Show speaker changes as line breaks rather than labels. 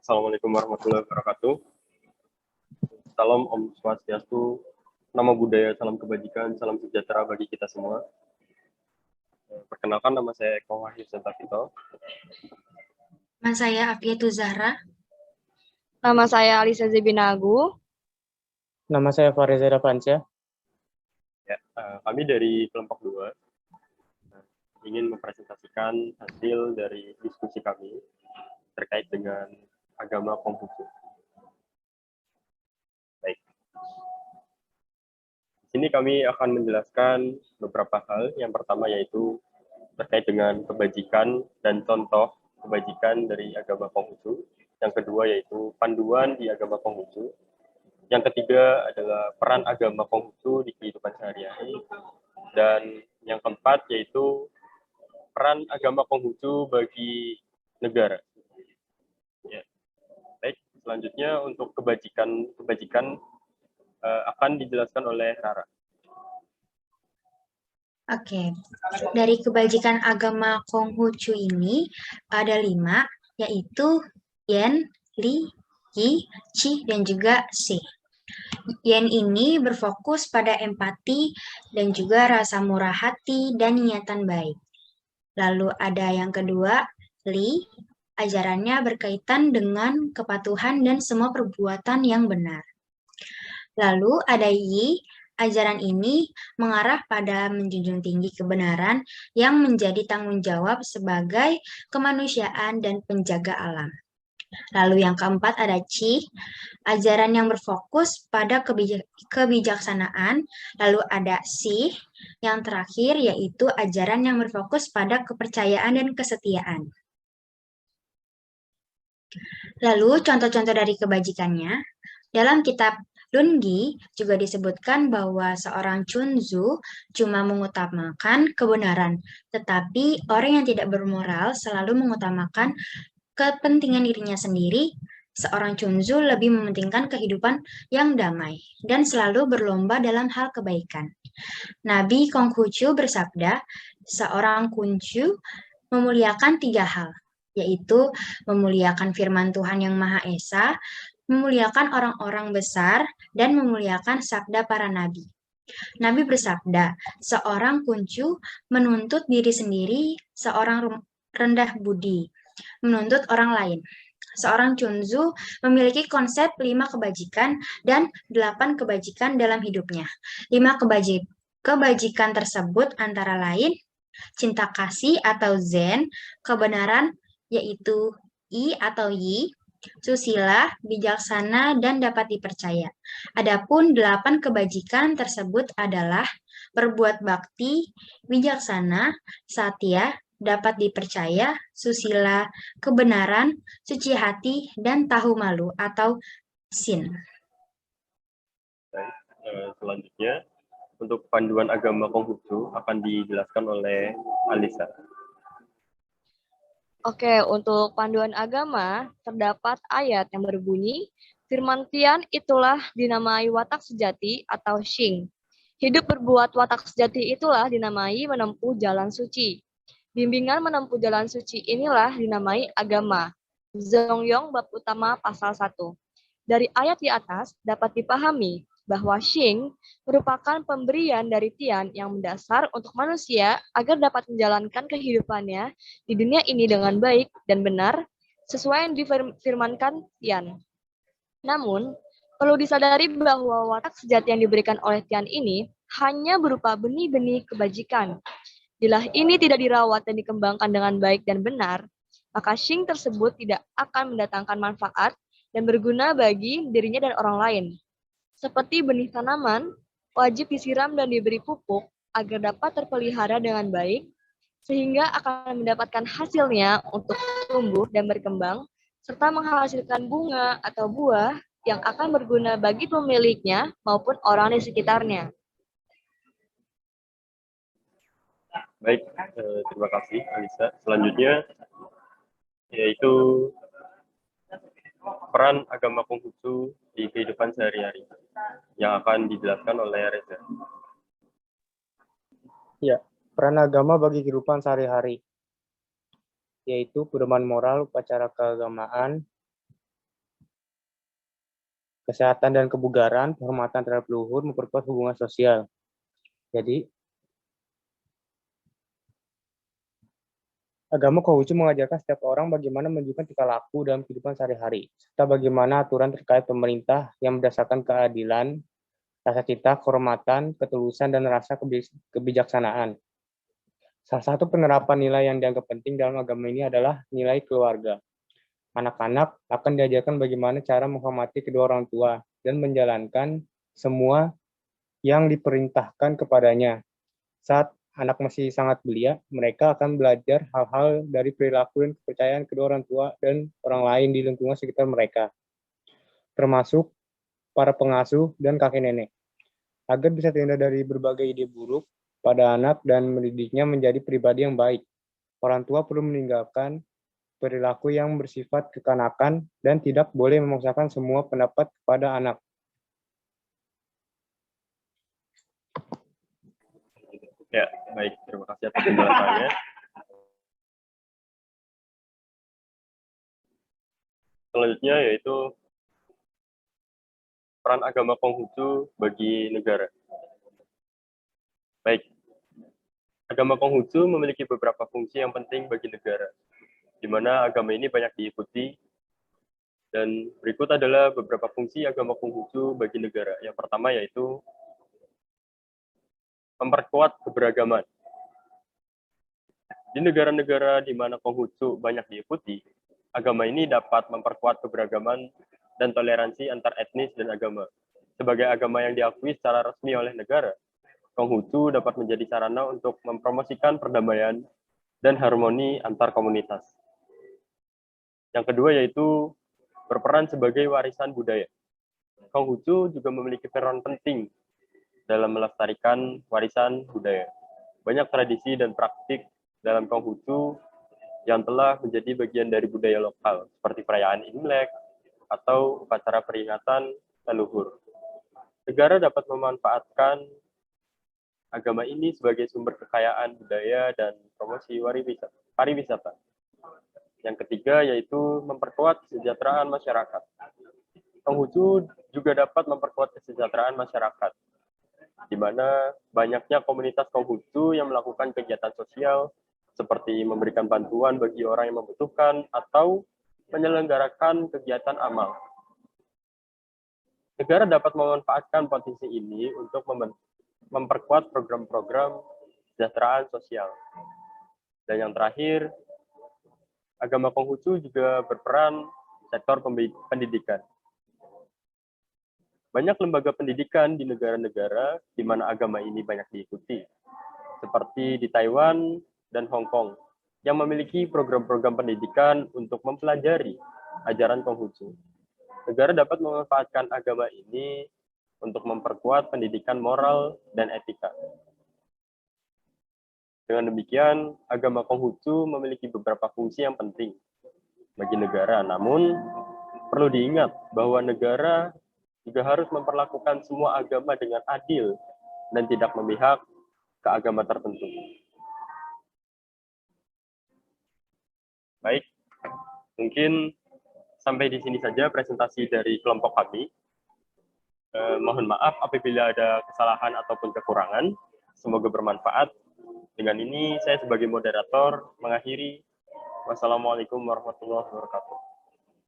Assalamualaikum warahmatullahi wabarakatuh. Salam Om Swastiastu, nama budaya, salam kebajikan, salam sejahtera bagi kita semua. Perkenalkan, nama saya Eko Wahyu Sentapito.
Nama saya Afiatul Zahra.
Nama saya Alisa Zebinagu.
Nama saya Fariza Rafansyah.
Ya, kami dari kelompok 2 ingin mempresentasikan hasil dari diskusi kami terkait dengan agama Konghucu. Baik. Di sini kami akan menjelaskan beberapa hal. Yang pertama yaitu terkait dengan kebajikan dan contoh kebajikan dari agama Konghucu. Yang kedua yaitu panduan di agama Konghucu. Yang ketiga adalah peran agama Konghucu di kehidupan sehari-hari. Dan yang keempat yaitu peran agama Konghucu bagi negara. Ya. Baik, selanjutnya untuk kebajikan akan dijelaskan oleh Rara.
Oke, dari kebajikan agama Konghucu ini ada 5, yaitu Yen, Li, Yi, Qi, dan juga Si. Yen ini berfokus pada empati dan juga rasa murah hati dan niatan baik. Lalu ada yang kedua, Li, ajarannya berkaitan dengan kepatuhan dan semua perbuatan yang benar. Lalu ada Yi, ajaran ini mengarah pada menjunjung tinggi kebenaran yang menjadi tanggung jawab sebagai kemanusiaan dan penjaga alam. Lalu yang keempat ada Qi, ajaran yang berfokus pada kebijaksanaan. Lalu ada Si, yang terakhir yaitu ajaran yang berfokus pada kepercayaan dan kesetiaan. Lalu contoh-contoh dari kebajikannya, dalam kitab Lungi juga disebutkan bahwa seorang Chunzu cuma mengutamakan kebenaran, tetapi orang yang tidak bermoral selalu mengutamakan kepentingan dirinya sendiri. Seorang Chunzu lebih mementingkan kehidupan yang damai dan selalu berlomba dalam hal kebaikan. Nabi Konghucu bersabda, seorang Kuncu memuliakan 3 hal, yaitu memuliakan firman Tuhan yang Maha Esa, memuliakan orang-orang besar, dan memuliakan sabda para nabi. Nabi bersabda, seorang Kuncu menuntut diri sendiri, seorang rendah budi menuntut orang lain. Seorang Chunzu memiliki konsep 5 kebajikan dan 8 kebajikan dalam hidupnya. 5 kebajikan tersebut antara lain cinta kasih atau zen, kebenaran yaitu I atau yi, susila, bijaksana, dan dapat dipercaya. Adapun 8 kebajikan tersebut adalah berbuat bakti, bijaksana, satya, dapat dipercaya, susila, kebenaran, suci hati, dan tahu malu atau sin.
Baik, selanjutnya untuk panduan agama Konghucu akan dijelaskan oleh Alisa.
Oke, untuk panduan agama, terdapat ayat yang berbunyi, firman Tian itulah dinamai watak sejati atau Xing. Hidup berbuat watak sejati itulah dinamai menempuh jalan suci. Bimbingan menempuh jalan suci inilah dinamai agama. Zongyong bab utama pasal 1. Dari ayat di atas dapat dipahami bahwa Xing merupakan pemberian dari Tian yang mendasar untuk manusia agar dapat menjalankan kehidupannya di dunia ini dengan baik dan benar sesuai yang difirmankan Tian. Namun, perlu disadari bahwa watak sejati yang diberikan oleh Tian ini hanya berupa benih-benih kebajikan. Bila ini tidak dirawat dan dikembangkan dengan baik dan benar, maka Xing tersebut tidak akan mendatangkan manfaat dan berguna bagi dirinya dan orang lain. Seperti benih tanaman, wajib disiram dan diberi pupuk agar dapat terpelihara dengan baik, sehingga akan mendapatkan hasilnya untuk tumbuh dan berkembang, serta menghasilkan bunga atau buah yang akan berguna bagi pemiliknya maupun orang di sekitarnya.
Baik, terima kasih Alisa. Selanjutnya yaitu peran agama Konghucu di kehidupan sehari-hari yang akan dijelaskan oleh Reza.
Ya, peran agama bagi kehidupan sehari-hari, yaitu pedoman moral, upacara keagamaan, kesehatan dan kebugaran, penghormatan terhadap leluhur, memperkuat hubungan sosial. Jadi, agama Konghucu mengajarkan setiap orang bagaimana menunjukkan tingkah laku dalam kehidupan sehari-hari, serta bagaimana aturan terkait pemerintah yang berdasarkan keadilan, rasa cinta, kehormatan, ketulusan, dan rasa kebijaksanaan. Salah satu penerapan nilai yang dianggap penting dalam agama ini adalah nilai keluarga. Anak-anak akan diajarkan bagaimana cara menghormati kedua orang tua dan menjalankan semua yang diperintahkan kepadanya. Saat anak masih sangat belia, mereka akan belajar hal-hal dari perilaku dan kepercayaan kedua orang tua dan orang lain di lingkungan sekitar mereka, termasuk para pengasuh dan kakek nenek. Agar bisa terhindar dari berbagai ide buruk pada anak dan mendidiknya menjadi pribadi yang baik, orang tua perlu meninggalkan perilaku yang bersifat kekanakan dan tidak boleh memaksakan semua pendapat kepada anak.
Ya, baik. Terima kasih atas penjelasannya. Selanjutnya yaitu peran agama Konghucu bagi negara. Baik. Agama Konghucu memiliki beberapa fungsi yang penting bagi negara, di mana agama ini banyak diikuti, dan berikut adalah beberapa fungsi agama Konghucu bagi negara. Yang pertama yaitu memperkuat keberagaman. Di negara-negara di mana Konghucu banyak diikuti, agama ini dapat memperkuat keberagaman dan toleransi antar etnis dan agama. Sebagai agama yang diakui secara resmi oleh negara, Konghucu dapat menjadi sarana untuk mempromosikan perdamaian dan harmoni antar komunitas. Yang kedua yaitu berperan sebagai warisan budaya. Konghucu juga memiliki peran penting dalam melestarikan warisan budaya. Banyak tradisi dan praktik dalam Konghucu yang telah menjadi bagian dari budaya lokal, seperti perayaan Imlek atau upacara peringatan leluhur. Negara dapat memanfaatkan agama ini sebagai sumber kekayaan budaya dan promosi pariwisata. Yang ketiga yaitu memperkuat kesejahteraan masyarakat. Konghucu juga dapat memperkuat kesejahteraan masyarakat, di mana banyaknya komunitas Konghucu yang melakukan kegiatan sosial seperti memberikan bantuan bagi orang yang membutuhkan atau menyelenggarakan kegiatan amal. Negara dapat memanfaatkan potensi ini untuk memperkuat program-program kesejahteraan sosial. Dan yang terakhir, agama Konghucu juga berperan sektor pendidikan. Banyak lembaga pendidikan di negara-negara di mana agama ini banyak diikuti, seperti di Taiwan dan Hong Kong, yang memiliki program-program pendidikan untuk mempelajari ajaran Konghucu. Negara dapat memanfaatkan agama ini untuk memperkuat pendidikan moral dan etika. Dengan demikian, agama Konghucu memiliki beberapa fungsi yang penting bagi negara. Namun, perlu diingat bahwa negara juga harus memperlakukan semua agama dengan adil dan tidak memihak ke agama tertentu. Baik, mungkin sampai di sini saja presentasi dari kelompok kami. Mohon maaf apabila ada kesalahan ataupun kekurangan. Semoga bermanfaat. Dengan ini saya sebagai moderator mengakhiri. Wassalamualaikum warahmatullahi wabarakatuh.